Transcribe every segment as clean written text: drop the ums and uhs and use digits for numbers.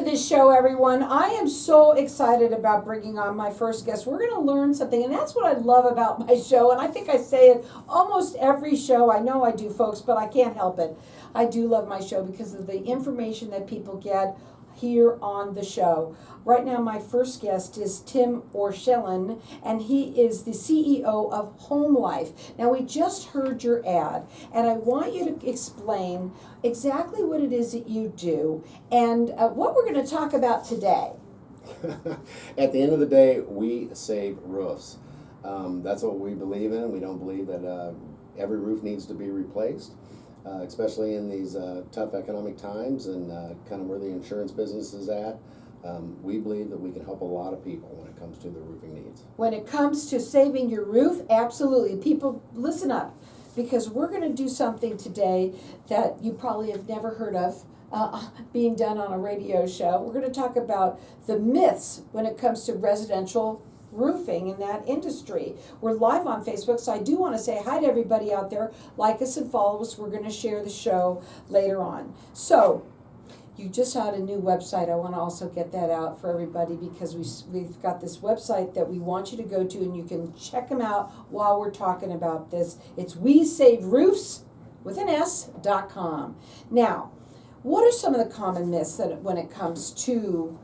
This show, everyone. I am so excited about bringing on my first guest. We're going to learn something, and that's what I love about my show. And I think I say it almost every show. I know I do, folks, but I can't help it. I do love my show because of the information that people get here on the show. Right now, my first guest is Tim Orshellen, and he is the CEO of Homelyfe. Now, we just heard your ad, and I want you to explain exactly what it is that you do and what we're going to talk about today. At the end of the day, we save roofs. That's what we believe in. We don't believe that every roof needs to be replaced, especially in these tough economic times and kind of where the insurance business is at. We believe that we can help a lot of people when it comes to their roofing needs. When it comes to saving your roof, absolutely. People, listen up, because we're going to do something today that you probably have never heard of. Being done on a radio show. We're going to talk about the myths when it comes to residential roofing in that industry. We're live on Facebook, so I do want to say hi to everybody out there. Like us and follow us. We're going to share the show later on. So, you just had a new website. I want to also get that out for everybody because we've got this website that we want you to go to, and you can check them out while we're talking about this. It's WeSaveRoofs.com. Now, what are some of the common myths that when it comes to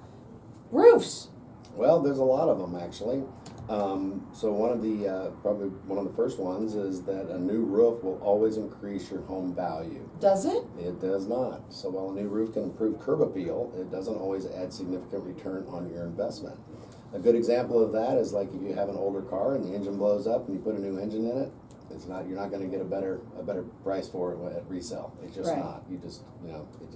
roofs? Well, there's a lot of them actually. So one of the probably one of the first ones is that a new roof will always increase your home value. Does it? It does not. So while a new roof can improve curb appeal, it doesn't always add significant return on your investment. A good example of that is like if you have an older car and the engine blows up and you put a new engine in it, you're not going to get a better price for it at resale. It's just right. not.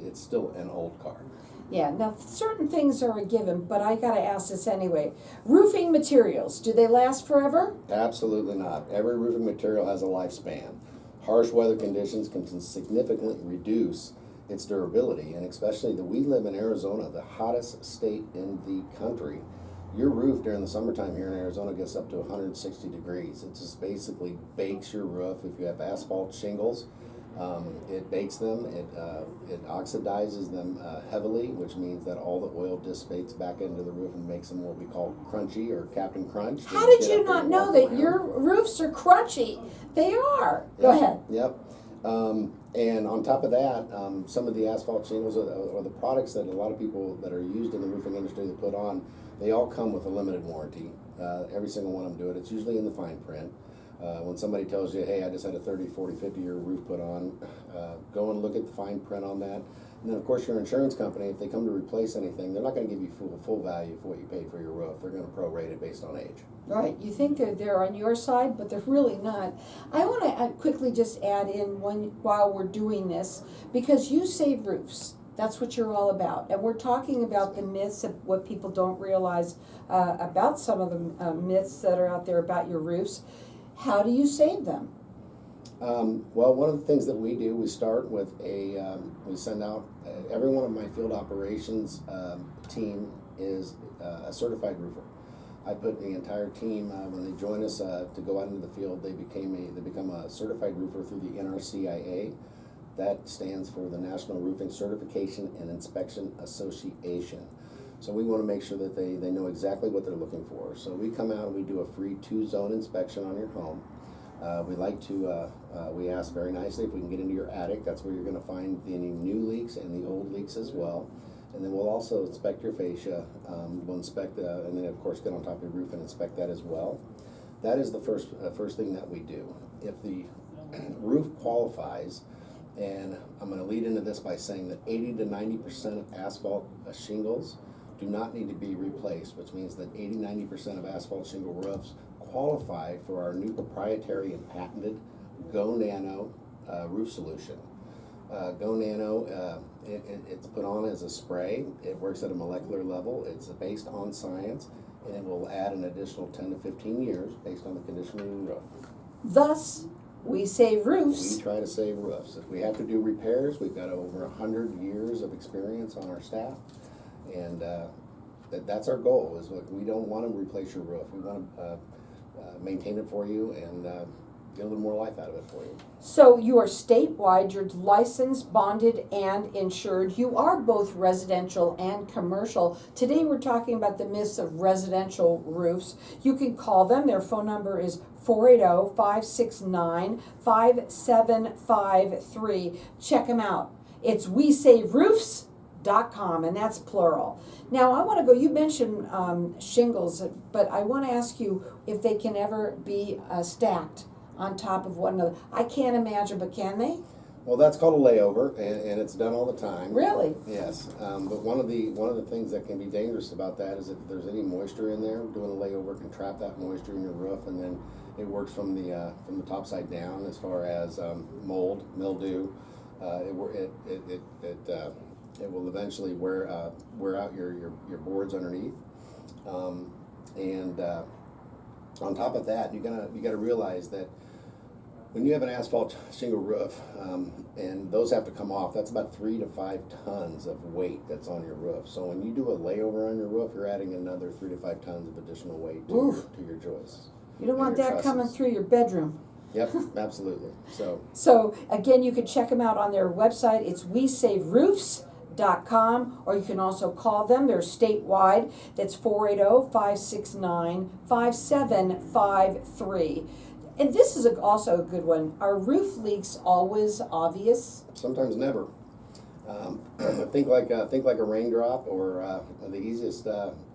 It's still an old car. Yeah, now certain things are a given, but I got to ask this anyway. Roofing materials, do they last forever? Absolutely not. Every roofing material has a lifespan. Harsh weather conditions can significantly reduce its durability, and especially we live in Arizona, the hottest state in the country. Your roof during the summertime here in Arizona gets up to 160 degrees. It just basically bakes your roof. If you have asphalt shingles, it bakes them, it oxidizes them heavily, which means that all the oil dissipates back into the roof and makes them what we call crunchy or Captain Crunch. How did you not know that your roofs are crunchy? They are. Yep. Go ahead. Yep. And on top of that, some of the asphalt shingles or the products that a lot of people that are used in the roofing industry that put on, they all come with a limited warranty. Every single one of them do it. It's usually in the fine print. When somebody tells you, hey, I just had a 30, 40, 50-year roof put on, go and look at the fine print on that. And then, of course, your insurance company, if they come to replace anything, they're not going to give you full value for what you paid for your roof. They're going to prorate it based on age. Right. You think they're on your side, but they're really not. I want to quickly just add in while we're doing this, because you save roofs. That's what you're all about. And we're talking about the myths of what people don't realize about some of the myths that are out there about your roofs. How do you save them? Well, one of the things that we do, we start with we send out, every one of my field operations team is a certified roofer. I put the entire team, when they join us to go out into the field, they become a certified roofer through the NRCIA. That stands for the National Roofing Certification and Inspection Association. So we want to make sure that they know exactly what they're looking for. So we come out and we do a free 2-zone inspection on your home. We ask very nicely if we can get into your attic. That's where you're going to find any new leaks and the old leaks as well. And then we'll also inspect your fascia. We'll inspect, and then of course get on top of your roof and inspect that as well. That is the first thing that we do. If the roof qualifies, and I'm going to lead into this by saying that 80 to 90% of asphalt shingles do not need to be replaced, which means that 80-90% of asphalt shingle roofs qualify for our new proprietary and patented Go Nano roof solution. Go Nano, it's put on as a spray. It works at a molecular level. It's based on science, and it will add an additional 10 to 15 years based on the condition of the roof. Thus, we save roofs. We try to save roofs. If we have to do repairs, we've got over 100 years of experience on our staff, and that's our goal. Is we don't want to replace your roof. We want to maintain it for you and get a little more life out of it for you. So you are statewide, you're licensed, bonded, and insured. You are both residential and commercial. Today we're talking about the myths of residential roofs. You can call them. Their phone number is 480-569-5753. Check them out. It's WeSaveRoofs.com, and that's plural. Now I want to go, you mentioned shingles, but I want to ask you if they can ever be stacked on top of one another. I can't imagine, but can they? Well, that's called a layover, and it's done all the time. Really? Yes, but one of the things that can be dangerous about that is if there's any moisture in there, doing a layover can trap that moisture in your roof, and then it works from the top side down as far as mold, mildew. It will eventually wear out your boards underneath, and on top of that, you gotta realize that when you have an asphalt shingle roof, and those have to come off, that's about 3 to 5 tons of weight that's on your roof. So when you do a layover on your roof, you're adding another 3 to 5 tons of additional weight to your joists. You don't want that coming through your bedroom. Yep, absolutely. So again, you can check them out on their website. It's WeSaveRoofs.com, or you can also call them. They're statewide. That's 480-569-5753. And this is also a good one. Are roof leaks always obvious? Sometimes never. Think like a raindrop, or the easiest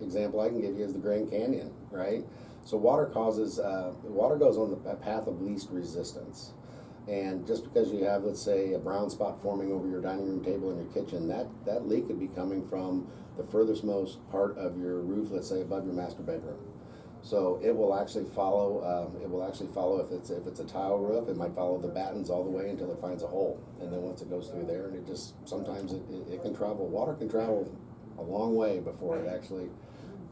example I can give you is the Grand Canyon, right? So water goes on the path of least resistance. And just because you have, let's say, a brown spot forming over your dining room table in your kitchen, that leak could be coming from the furthest most part of your roof, let's say above your master bedroom. So it will actually follow. If it's a tile roof, it might follow the battens all the way until it finds a hole, and then once it goes through there, and sometimes it can travel. Water can travel a long way before it actually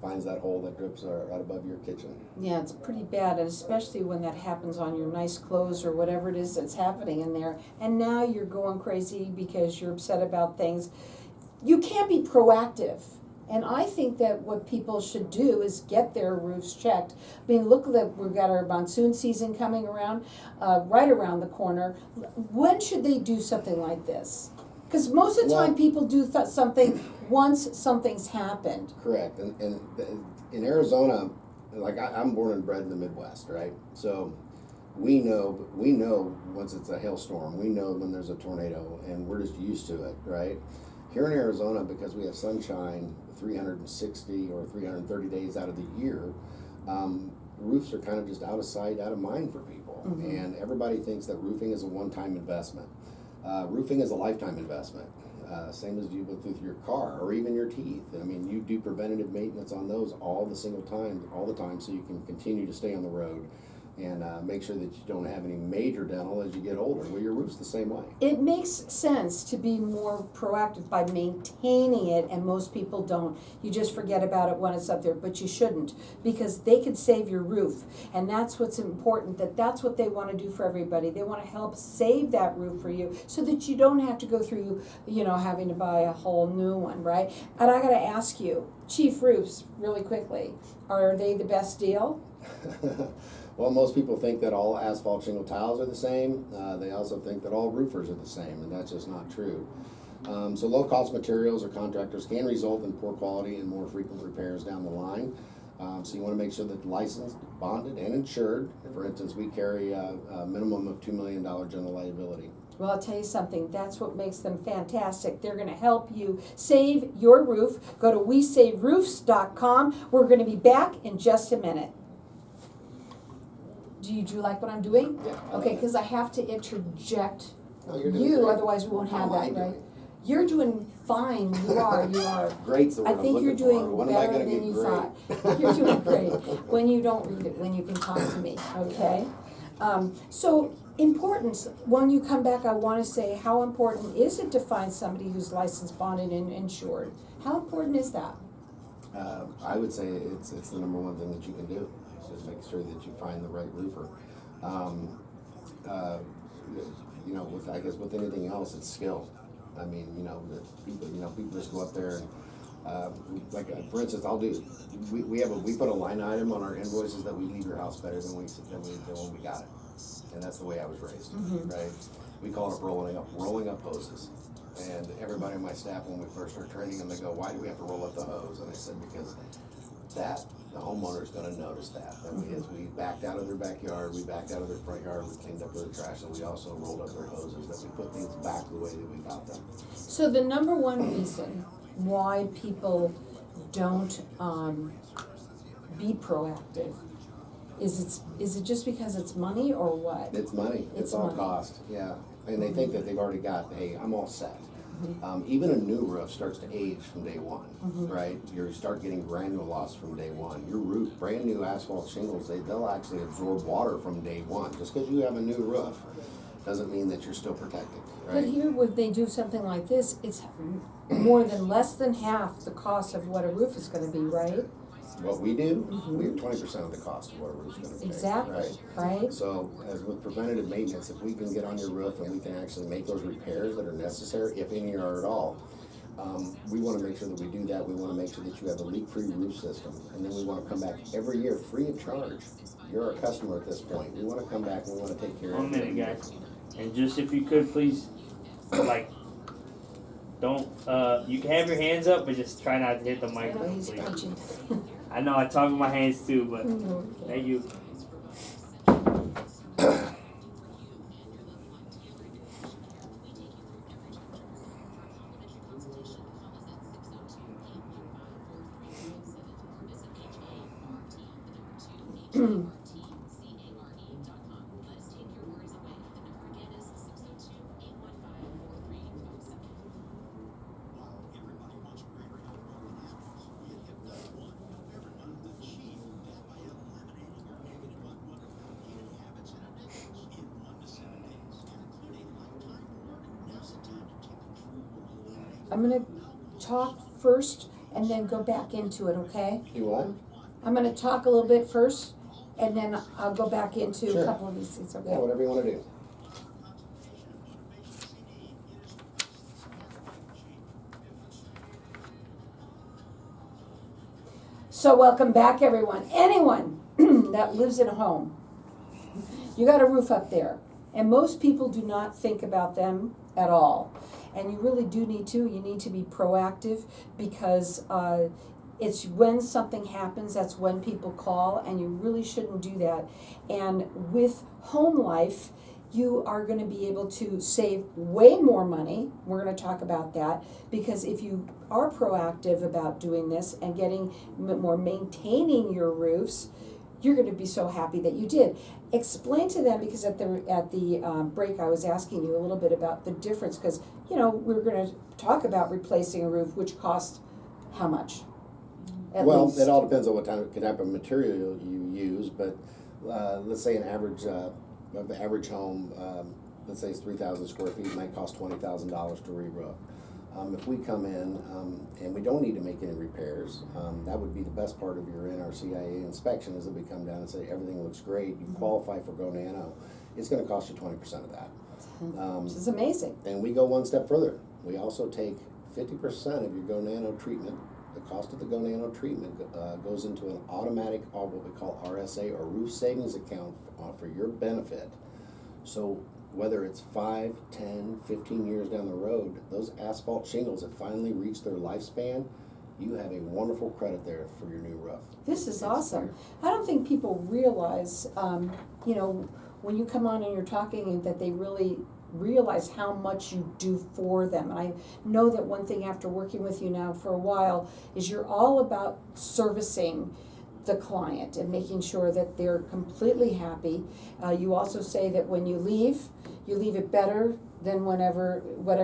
finds that hole that drips right above your kitchen. Yeah, it's pretty bad, and especially when that happens on your nice clothes or whatever it is that's happening in there. And now you're going crazy because you're upset about things. You can't be proactive. And I think that what people should do is get their roofs checked. I mean, look, we've got our monsoon season coming around, right around the corner. When should they do something like this? Because most of the time people do something once something's happened. Correct. And in Arizona, like I'm born and bred in the Midwest, right? So we know once it's a hailstorm, we know when there's a tornado, and we're just used to it, right? Here in Arizona, because we have sunshine 360 or 330 days out of the year, roofs are kind of just out of sight, out of mind for people. Mm-hmm. And everybody thinks that roofing is a one-time investment. Roofing is a lifetime investment, same as you would with your car or even your teeth. I mean, you do preventative maintenance on those all the time, so you can continue to stay on the road and make sure that you don't have any major dental as you get older. Well, your roof's the same way. It makes sense to be more proactive by maintaining it, and most people don't. You just forget about it when it's up there, but you shouldn't, because they could save your roof, and that's what's important. That's what they want to do for everybody. They want to help save that roof for you, so that you don't have to go through, having to buy a whole new one, right? And I got to ask you, Chief Roofs, really quickly, are they the best deal? Well, most people think that all asphalt shingle tiles are the same. They also think that all roofers are the same, and that's just not true. So low-cost materials or contractors can result in poor quality and more frequent repairs down the line. So you want to make sure that licensed, bonded, and insured. For instance, we carry a minimum of $2 million general liability. Well, I'll tell you something, that's what makes them fantastic. They're going to help you save your roof. Go to WeSaveRoofs.com. We're going to be back in just a minute. Do you like what I'm doing? Yeah. Okay, because I have to interject you, otherwise we won't have that, right? You're doing fine. You are. Great's the word I think you're doing better than you thought. You're doing great. When you don't read it, when you can talk to me, okay? So importance, when you come back, I want to say, how important is it to find somebody who's licensed, bonded, and insured? How important is that? I would say it's the number one thing that you can do. Just make sure that you find the right roofer. With anything else, it's skill. I mean, people just go up there and, for instance, we put a line item on our invoices that we leave your house better than when we got it. And that's the way I was raised, Mhm. right? We call it rolling up hoses. And everybody on my staff, when we first started training them, they go, why do we have to roll up the hose? And I said, because the homeowner is gonna notice that. And as we backed out of their backyard, we backed out of their front yard, we cleaned up their trash, and we also rolled up their hoses, that we put things back the way that we got them. So the number one reason why people don't be proactive is it just because it's money or what? It's money, it's all money. cost, yeah. And they think that they've already got, hey, I'm all set. Even a new roof starts to age from day one, right? You start getting granule loss from day one. Your roof, brand new asphalt shingles, they'll actually absorb water from day one. Just because you have a new roof doesn't mean that you're still protected, But right? here, when they do something like this, it's more than less than half the cost of what a roof is gonna be, right? What we do, we have 20% of the cost of what a roof's gonna be, Exactly, right? right? So, as with preventative maintenance, if we can get on your roof and we can actually make those repairs that are necessary, if any are at all, we wanna make sure that we do that. We wanna make sure that you have a leak-free roof system. And then we wanna come back every year free of charge. You're a customer at this point. We wanna come back and we wanna take care of you. 1 minute, guys. And just if you could please, like, don't, you can have your hands up, but just try not to hit the I know microphone, he's please. punching. I know I talk with my hands too, but Okay. thank you. I'm gonna talk first and then go back into it, okay? You what? I'm gonna talk a little bit first and then I'll go back into a Sure. couple of these things, okay? Yeah, whatever you wanna do. So welcome back, everyone. Anyone that lives in a home, you got a roof up there, and most people do not think about them at all. And you really do need to. You need to be proactive because it's when something happens, that's when people call, and you really shouldn't do that. And with Homelyfe, you are going to be able to save way more money. We're going to talk about that because if you are proactive about doing this and getting more maintaining your roofs, you're going to be so happy that you did. Explain to them, because at the break I was asking you a little bit about the difference, because we're going to talk about replacing a roof, which costs how much? At Well, least. it all depends on what type of material you use, but let's say an average home, let's say it's 3,000 square feet, might cost $20,000 to re-roof. If we come in and we don't need to make any repairs, that would be the best part of your NRCIA inspection, is that we come down and say everything looks great, you qualify for Go Nano. It's going to cost you 20% of that. Which is amazing. And we go one step further. We also take 50% of your Go Nano treatment. The cost of the Go Nano treatment goes into an automatic, what we call RSA, or roof savings account, for your benefit. So whether it's 5, 10, 15 years down the road, those asphalt shingles that finally reach their lifespan, you have a wonderful credit there for your new roof. This is awesome. I don't think people realize, when you come on and you're talking, that they really realize how much you do for them. And I know that one thing after working with you now for a while is you're all about servicing the client and making sure that they're completely happy. You also say that when you leave it better than whatever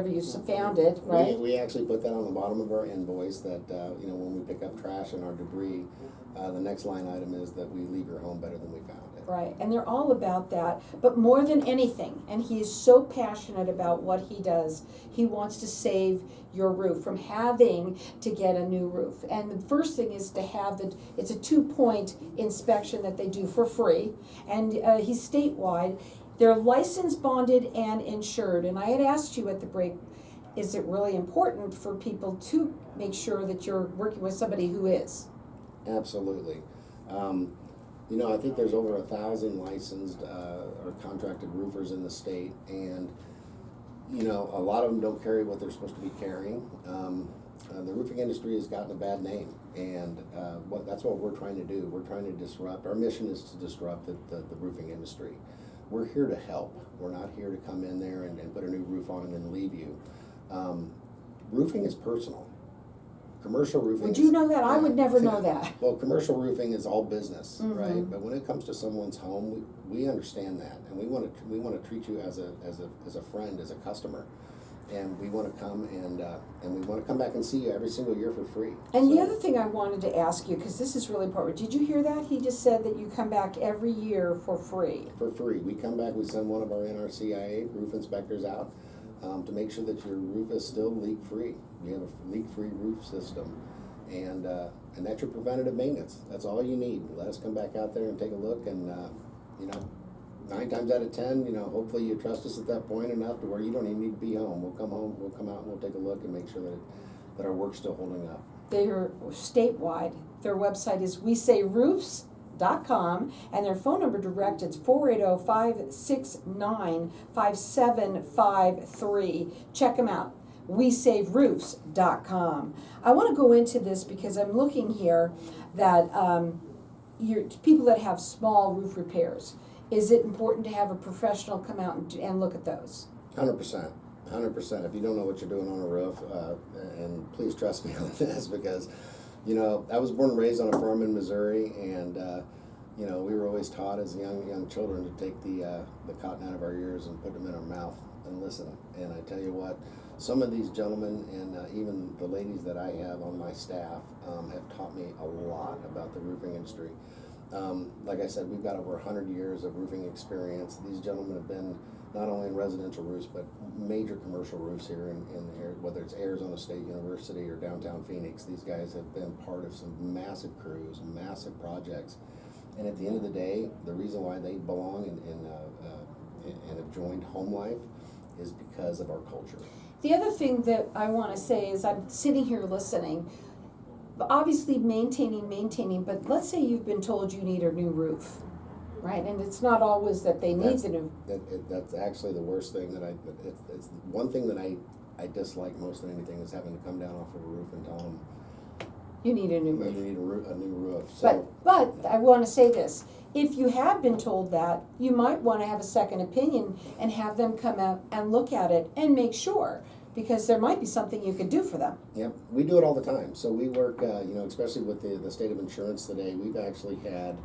you found it, right? We actually put that on the bottom of our invoice, that when we pick up trash and our debris, the next line item is that we leave your home better than we found it. Right, and they're all about that, but more than anything, and he is so passionate about what he does, he wants to save your roof from having to get a new roof. And the first thing is to have it's a 2-point inspection that they do for free, and he's statewide. They're licensed, bonded, and insured, and I had asked you at the break, is it really important for people to make sure that you're working with somebody who is? Absolutely. You know, I think there's over 1,000 licensed or contracted roofers in the state, and you know, a lot of them don't carry what they're supposed to be carrying. The roofing industry has gotten a bad name, and that's what we're trying to do. We're trying to disrupt. Our mission is to disrupt the roofing industry. We're here to help. We're not here to come in there and put a new roof on and then leave you. Roofing is personal. Commercial roofing. Would you know that? I would never know that. Well, commercial roofing is all business, Mhm. right? But when it comes to someone's home, we understand that, and we want to treat you as a friend, as a customer, and we want to come and we want to come back and see you every single year for free. And the So- other thing I wanted to ask you, because this is really important, did you hear that? He just said that you come back every year for free. For free. We come back, we send one of our NRCIA roof inspectors out to make sure that your roof is still leak-free. You have a leak-free roof system, and that's your preventative maintenance. That's all you need. Let us come back out there and take a look, and you know, 9 times out of 10, you know, hopefully you trust us at that point enough to where you don't even need to be home. We'll come home, we'll come out, and we'll take a look and make sure that our work's still holding up. They're statewide. Their website is WeSayRoofs.com, and their phone number direct is 480-569-5753. Check them out. WeSaveRoofs.com. I want to go into this because I'm looking here that people that have small roof repairs, is it important to have a professional come out and look at those? 100%. 100%. If you don't know what you're doing on a roof, and please trust me on this, because, you know, I was born and raised on a farm in Missouri, and you know, we were always taught as young children to take the cotton out of our ears and put them in our mouth and listen. And I tell you what, some of these gentlemen and even the ladies that I have on my staff have taught me a lot about the roofing industry. Like I said, we've got over 100 years of roofing experience. These gentlemen have been not only in residential roofs, but major commercial roofs here in whether it's Arizona State University or downtown Phoenix. These guys have been part of some massive crews, massive projects. And at the end of the day, the reason why they belong and have joined Homelyfe is because of our culture. The other thing that I want to say is I'm sitting here listening, but obviously maintaining, but let's say you've been told you need a new roof, right? And it's not always that they need the new. That's actually the worst thing it's one thing that I dislike most than anything is having to come down off of a roof and tell them You need a new you roof. need a new roof. So, But I want to say this, if you have been told that, you might want to have a second opinion and have them come out and look at it and make sure, because there might be something you could do for them. yep, we do it all the time. So we work, you know, especially with the state of insurance today, we've actually had,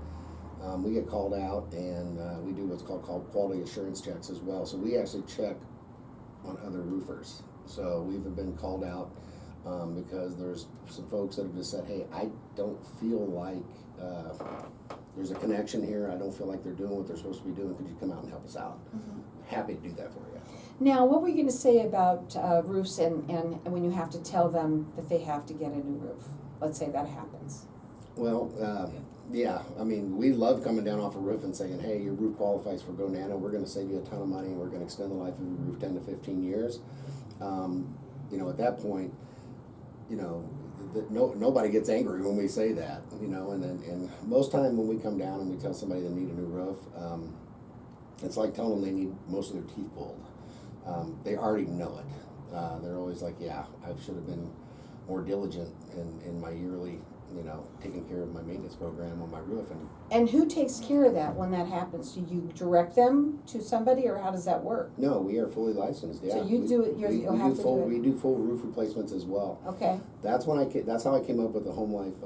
we get called out and we do what's called quality assurance checks as well. So we actually check on other roofers. So we've been called out because there's some folks that have just said, hey, I don't feel like there's a connection here. I don't feel like they're doing what they're supposed to be doing. Could you come out and help us out? Mm-hmm. Happy to do that for you. Now, what were you going to say about roofs and when you have to tell them that they have to get a new roof? Let's say that happens. Well, yeah, I mean, we love coming down off a roof and saying, hey, your roof qualifies for Go Nano. We're going to save you a ton of money, and we're going to extend the life of your roof 10 to 15 years. You know, at that point, you know, nobody gets angry when we say that, you know, and most time when we come down and we tell somebody they need a new roof, it's like telling them they need most of their teeth pulled. They already know it. They're always like, yeah, I should have been more diligent in my yearly, you know, taking care of my maintenance program on my roof. And who takes care of that when that happens? Do you direct them to somebody, or how does that work? No, we are fully licensed. Yeah, So you do it. You'll have to do it. We do full roof replacements as well. Okay. That's how I came up with the Homelyfe,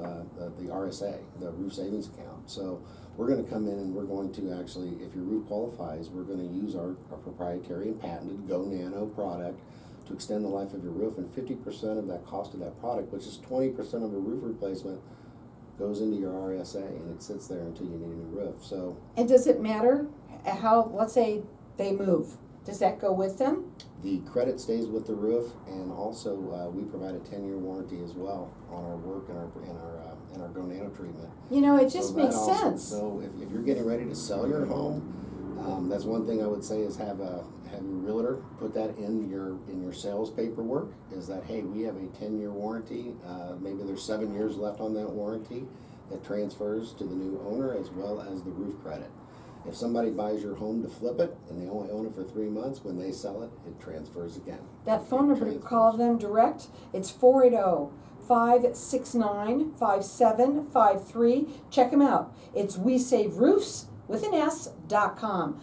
the RSA, the roof savings account. So we're going to come in and we're going to actually, if your roof qualifies, we're going to use our proprietary and patented Go Nano product to extend the life of your roof, and 50% of that cost of that product, which is 20% of a roof replacement, goes into your RSA, and it sits there until you need a new roof. So. And does it matter how? Let's say they move. Does that go with them? The credit stays with the roof, and also we provide a 10-year warranty as well on our work and our Go Nano treatment. You know, it just So makes that also- sense. So if you're getting ready to sell your home, that's one thing I would say is have your realtor put that in your sales paperwork. Is that, hey, we have a 10-year warranty. Maybe there's 7 years left on that warranty. it transfers to the new owner as well as the roof credit. If somebody buys your home to flip it and they only own it for 3 months, when they sell it, it transfers again. That phone number to call them direct, it's 480-569-5753. Check them out. It's WeSaveRoofs.com.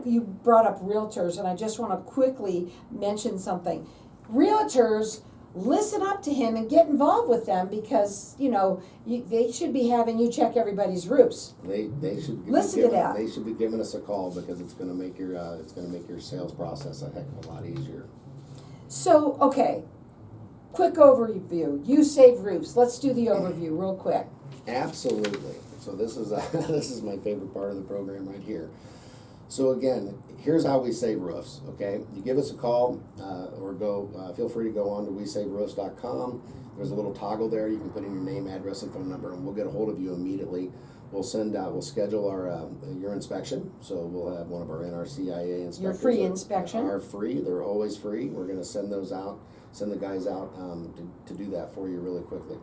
You brought up realtors, and I just want to quickly mention something. Realtors, listen up to him and get involved with them, because they should be having you check everybody's roofs. They should Listen to that. They should be giving us a call, because it's going to make your sales process a heck of a lot easier. So, okay, quick overview. You Save Roofs. Let's do the overview real quick. Absolutely. So this is this is my favorite part of the program right here. So again, here's how we save roofs, okay? You give us a call or feel free to go on to WeSaveRoofs.com. There's a little toggle there. You can put in your name, address, and phone number, and we'll get a hold of you immediately. We'll schedule your inspection. So we'll have one of our NRCIA inspectors. Your free inspection. Are free. They're always free. We're going to send the guys out to do that for you really quickly.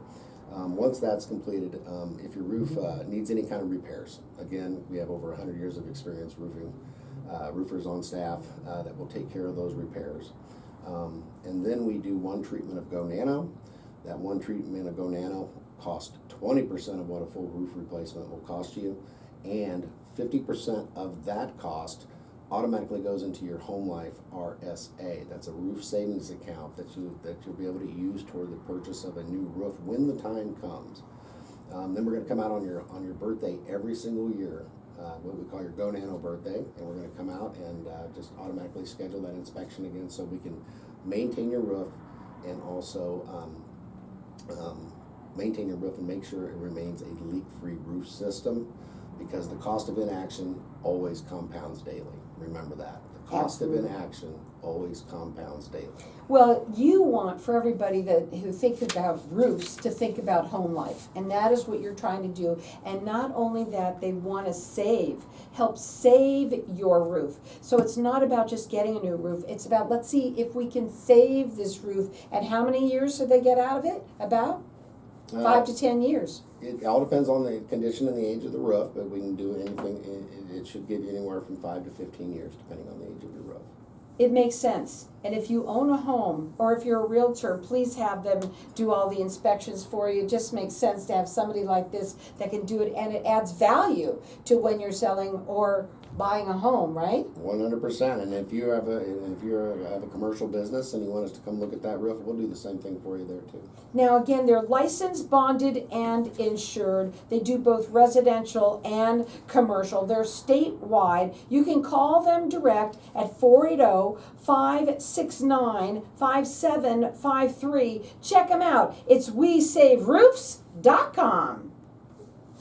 Once that's completed, if your roof needs any kind of repairs, again, we have over 100 years of experience roofers on staff that will take care of those repairs. And then we do one treatment of Go Nano. That one treatment of Go Nano costs 20% of what a full roof replacement will cost you, and 50% of that cost automatically goes into your Homelyfe RSA. That's a roof savings account that you'll be able to use toward the purchase of a new roof when the time comes. Then we're going to come out on your birthday every single year, what we call your Go Nano birthday, and we're going to come out and just automatically schedule that inspection again, so we can maintain your roof and also maintain your roof and make sure it remains a leak-free roof system, because the cost of inaction always compounds daily. Remember that. The cost of inaction always compounds daily. Well, you want for everybody who think about roofs to think about Homelyfe, and that is what you're trying to do. And not only that, they want to help save your roof. So it's not about just getting a new roof. It's about, let's see if we can save this roof. And how many years do they get out of it? About 5 to 10 years. It all depends on the condition and the age of the roof, but we can do anything. It should give you anywhere from 5 to 15 years, depending on the age of your roof. It makes sense. And if you own a home, or if you're a realtor, please have them do all the inspections for you. It just makes sense to have somebody like this that can do it, and it adds value to when you're selling or buying a home, right? 100%. And if you have a commercial business and you want us to come look at that roof, we'll do the same thing for you there too. Now again, they're licensed, bonded, and insured. They do both residential and commercial. They're statewide. You can call them direct at 480-569-5753. Check them out. It's WeSaveRoofs.com.